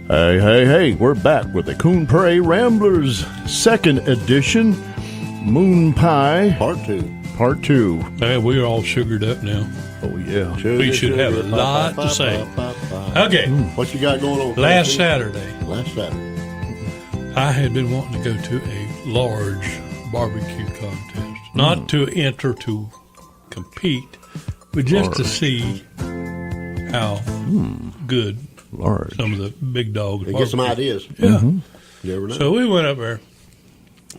Hey, we're back with the Coon Prairie Ramblers, second edition, Moon Pie. Part two. Hey, we're all sugared up now. Oh, yeah. We should have a lot to say. Okay. What you got going on? Last Saturday, I I had been wanting to go to a large barbecue contest. Not to enter to compete, but just to see how good Large. some of the big dogs get some ideas. Yeah. Mm-hmm. You never know. So we went up there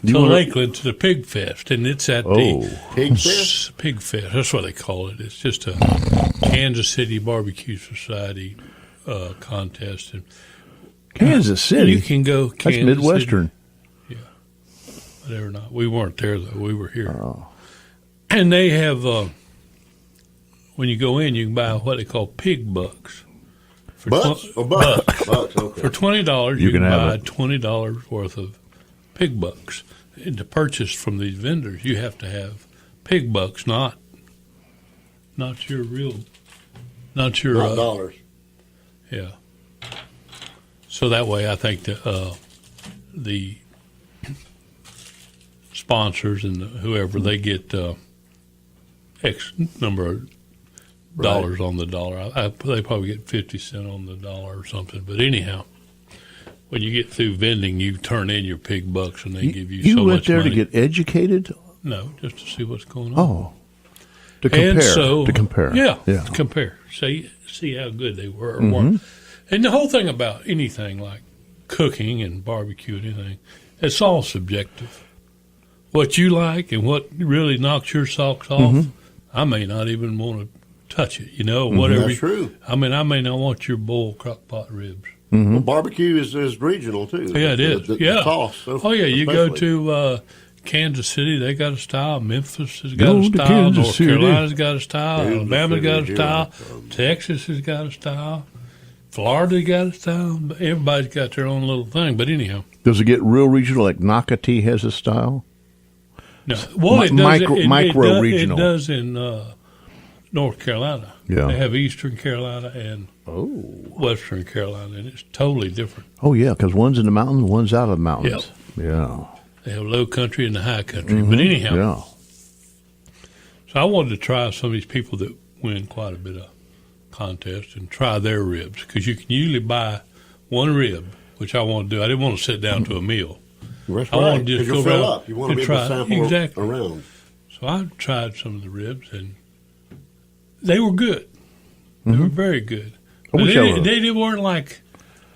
to Lakeland to the Pig Fest, and it's at the Pig Fest? Pig Fest. That's what they call it. It's just a Kansas City Barbecue Society contest. And Kansas City? You can go Kansas That's Midwestern. City. Yeah. Whatever not. We weren't there, though. We were here. Oh. And they have, when you go in, you can buy what they call pig bucks. For Bucks? Bucks, okay. For $20, You you can can have buy it. $20 worth of pig bucks. And to purchase from these vendors, you have to have pig bucks, not your real, not your Not dollars. Yeah. So that way, I think the sponsors and whoever, they get X number of dollars on the dollar. They probably get 50 cents on the dollar or something. But anyhow, when you get through vending, you turn in your pig bucks and they give you so much money. You went there to get educated? No, just to see what's going on. Oh. To compare. And to compare. Yeah, Yeah. to compare. See how good they were or weren't. And the whole thing about anything like cooking and barbecue and anything, it's all subjective. What you like and what really knocks your socks off, I may not even want to touch it, whatever. That's true. I may not want your boiled crock pot ribs. Well, barbecue is regional, too. Yeah, it is. The Yeah. cost, You go especially. to Kansas City, they got a style. Memphis has got Go a to style. Kansas North City. Carolina's got a style. Kansas Alabama's got a City, style. yeah. Texas has got a style. Florida got a style. Everybody's got their own little thing. But anyhow. Does it get real regional, like Nocatee has a style? No. Well, it does. Micro-regional. It does in North Carolina. Yeah. They have Eastern Carolina and Western Carolina, and it's totally different. Oh, yeah, because one's in the mountains, one's out of the mountains. Yeah. They have low country and the high country. But anyhow. Yeah. So I wanted to try some of these people that win quite a bit of contests and try their ribs, because you can usually buy one rib, which I want to do. I didn't want to sit down to a meal. That's I right, want to just 'cause you'll go fill around up. You want to and be able to try. sample Exactly. around. So I tried some of the ribs, and they were good. They were very good. I wish I would've. They weren't like,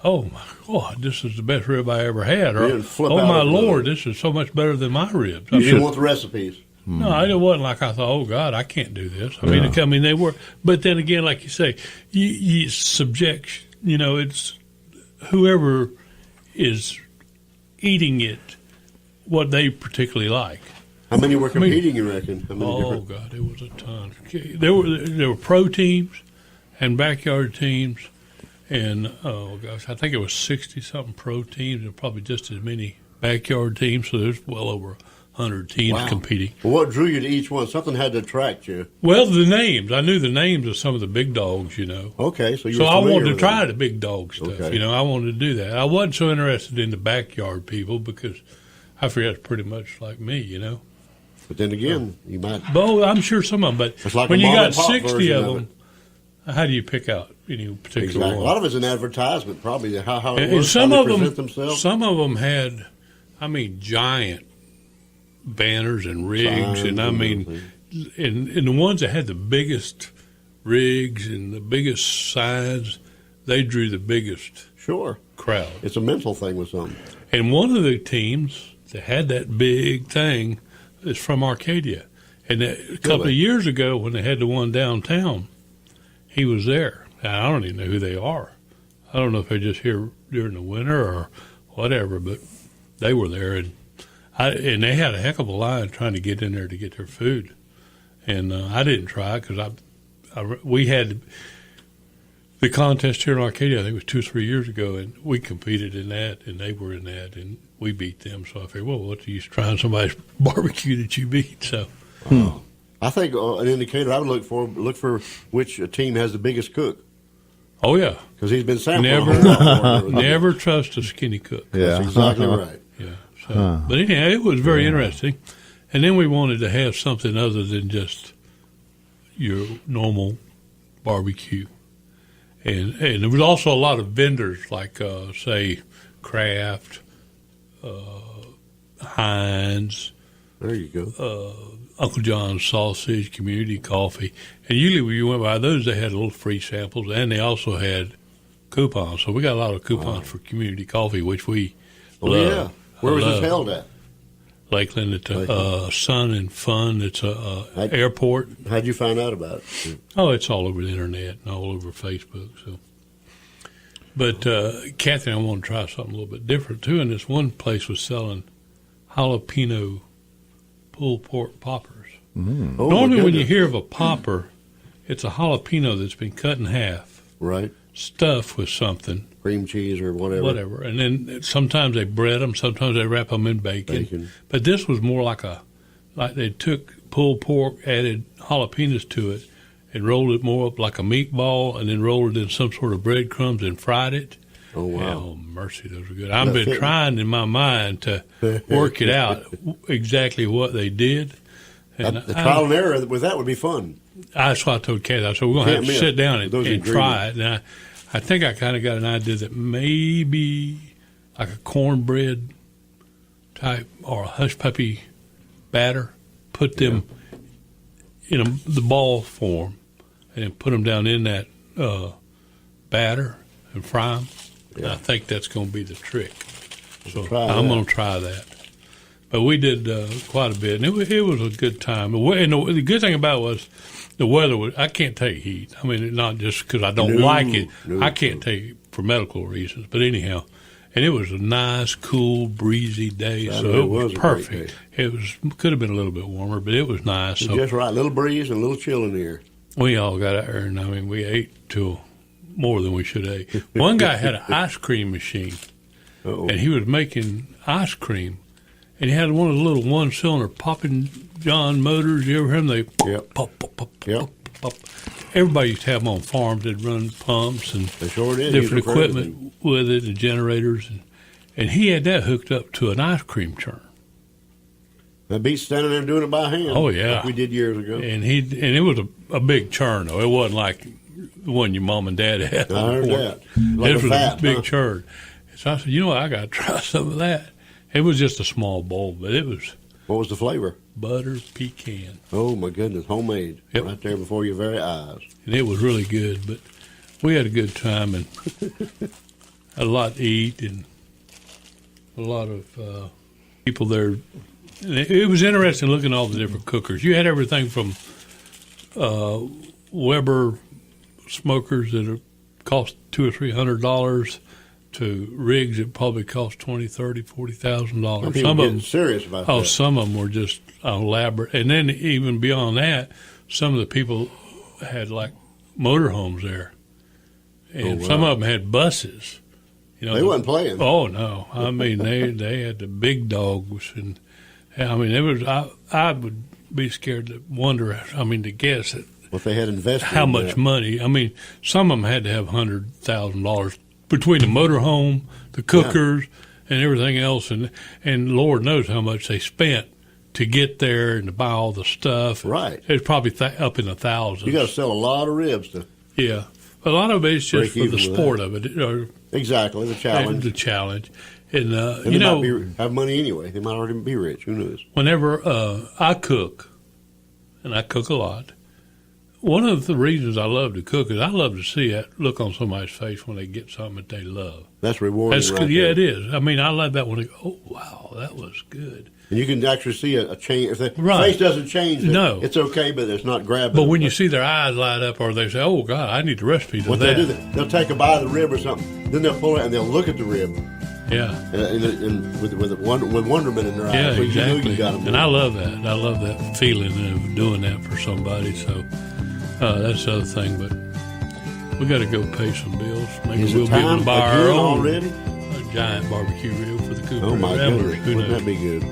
oh, my God, this is the best rib I ever had. Or, didn't flip oh, out my of the- Lord, this is so much better than my ribs. I You mean, didn't want the recipes. no, it wasn't like I thought, oh, God, I can't do this. I mean, they were. But then again, like you say, you subject, it's whoever is eating it, what they particularly like. How many were competing, you reckon? How many Oh, different? God, it was a ton. There were pro teams and backyard teams, and, oh, gosh, I think it was 60-something pro teams and probably just as many backyard teams, so there's well over 100 teams Wow. competing. Well, what drew you to each one? Something had to attract you. Well, the names. I knew the names of some of the big dogs, Okay, so you So were I familiar wanted to with try them. the big dog stuff. Okay. I wanted to do that. I wasn't so interested in the backyard people because I figure that's pretty much like me, But then again, you might. But I'm sure some of them. But It's like when a you mom got and pop 60 version of of them, how do you pick out any particular Exactly. A one? lot of it's an advertisement, probably how it And works, some how of they them, present themselves. some of them had, giant banners and rigs, Signs and and the ones that had the biggest rigs and the biggest signs, they drew the biggest Sure. crowd. It's a mental thing with some. And one of the teams that had that big thing is from Arcadia. And a couple of years ago, when they had the one downtown, he was there. And I don't even know who they are. I don't know if they're just here during the winter or whatever, but they were there. And they had a heck of a line trying to get in there to get their food. And I didn't try because we had the contest here in Arcadia, I think it was 2 or 3 years ago, and we competed in that, and they were in that, and we beat them. So I figured, well, what's the use of trying somebody's barbecue that you beat? So I think an indicator I would look for which team has the biggest cook. Oh yeah, Because he's been sampling. Never- a whole lot. never trust a skinny cook. Yeah. That's exactly right. Yeah. So, but anyhow, it was very interesting. And then we wanted to have something other than just your normal barbecue. And there was also a lot of vendors like, say, Kraft, Heinz, There you go. Uncle John's Sausage, Community Coffee. And usually when you went by those, they had little free samples, and they also had coupons. So we got a lot of coupons for Community Coffee, which we Oh, love. yeah. Where was this love. held at? Lakeland at Lakeland. Sun and Fun. It's a How'd- airport. How'd you find out about it? Oh, it's all over the internet and all over Facebook. So, but Kathy and I want to try something a little bit different too. And this one place was selling jalapeno pulled pork poppers. Oh, my Normally, when you goodness. hear of a popper, it's a jalapeno that's been cut in half, Right. stuffed with something, Cream cheese or whatever. and then sometimes they bread them, sometimes they wrap them in bacon. But this was more like they took pulled pork, added jalapenos to it, and rolled it more up like a meatball, and then rolled it in some sort of breadcrumbs and fried it. Oh, wow. Oh, mercy, those are good. I've been trying in my mind to work it out exactly what they did. And The trial and error with that would be fun. that's why I told Kathy, I said, we're going to have to Can't sit miss down and those try it. And I think I kind of got an idea that maybe like a cornbread type or a hush puppy batter, put them in the ball form and then put them down in that batter and fry them. And I think that's going to be the trick. So I'm going to try that. But we did quite a bit, and it was a good time. And the good thing about it was the weather was, I can't take heat. I mean, not just because I don't like it. I can't take it for medical reasons. But anyhow, and it was a nice, cool, breezy day, so it was a great perfect. day. It could have been a little bit warmer, but it was nice. So Just right. Little breeze and a little chill in the air. we all got out there, and I mean, we ate till more than we should have ate. One guy had an ice cream machine, Uh-oh. and he was making ice cream. And he had one of the little one-cylinder popping John motors. You ever hear them? They Yep. pop, pop, pop, Yep. pop, pop. Everybody used to have them on farms. They'd run pumps and They sure did. different Use it for equipment with it and generators. And he had that hooked up to an ice cream churn. That beats standing there and doing it by hand. Oh, yeah. Like we did years ago. And it was a big churn, though. It wasn't like the one your mom and dad had. I heard that. Like This a was vat, a big huh? churn. So I said, you know what, I got to try some of that. It was just a small bowl, but it was What was the flavor? butter pecan. Oh, my goodness. Homemade. Yep. Right there before your very eyes. And it was really good, but we had a good time and had a lot to eat and a lot of people there. And it was interesting looking at all the different cookers. You had everything from Weber smokers that are cost $200 or $300 to rigs that probably cost $20,000, $30,000, $40,000. People getting serious about that. Some of them were just elaborate. And then even beyond that, some of the people had like motorhomes there. And wow. some of them had buses. You know, They wasn't playing. Oh, no. I mean, they had the big dogs. And I mean, it was, I would be scared to wonder, to guess at What they had invested how in much that. money. I mean, some of them had to have $100,000 between the motorhome, the cookers, and everything else, and Lord knows how much they spent to get there and to buy all the stuff. Right. It's probably up in the thousands. You got to sell a lot of ribs to Yeah. A lot of it is just Break for even the with sport of it, or exactly the challenge. the challenge. And, And they might have money anyway. They might already be rich. Who knows? whenever I cook, and I cook a lot, one of the reasons I love to cook is I love to see that look on somebody's face when they get something that they love. That's rewarding. That's right good. Yeah, there. it is. I mean, I love that when they go, oh, wow, that was good. And you can actually see a change. If the Right. face doesn't change, No. it's okay, but it's not grabbing. But when them. you see their eyes light up or they say, oh, God, I need the recipe to what that. they do, they'll take a bite of the rib or something. Then they'll pull it and they'll look at the rib Yeah. and with wonderment in their eyes. Yeah, so you know exactly. you got them. And I love that. I love that feeling of doing that for somebody. So that's the other thing. But we got to go pay some bills. Maybe Is we'll it be able time to buy our again own already? giant barbecue rib for the Coon Oh Prairie my Ramblers. goodness! Who Wouldn't knows? that be good?